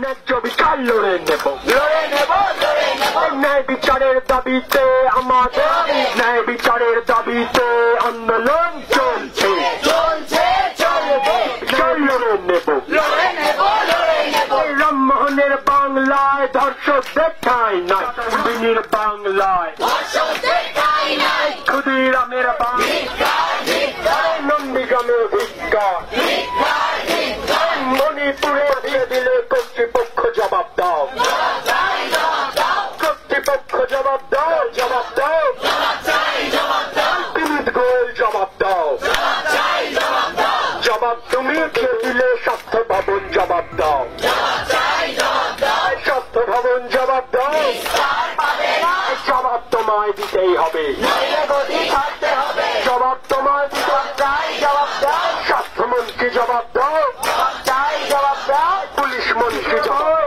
ন্যায্য বিচার লড়ে নেব ন্যায় বিচারের দাবিতে আমাদের ন্যায় বিচারের দাবিতে আন্দোলন চলছে বিচার লড়ে নেব রামমোহনের বাংলায় ধর্ষকদের ঠাঁই নাই বিনির বাংলায় ক্ষুদিরামের বাংলায় নন্দীগ্রামে ভিক্ষা মণিপুরে দিয়ে দিলে কর্তৃপক্ষ জবাব দাও কর্তৃপক্ষ জবাব দাও জবাব দাও বিনীত গোয়েল জবাব দাও জবাব তুমি দিয়ে দিলে স্বাস্থ্য ভবন জবাব দাও স্বাস্থ্য ভবন জবাব দাও জবাব তোমায় দিতেই হবে জবাব তোমায় দিতে জবাব দাও স্বাস্থ্যমন্ত্রী জবাব দাও পুলিশ মন্ত্রী জবাব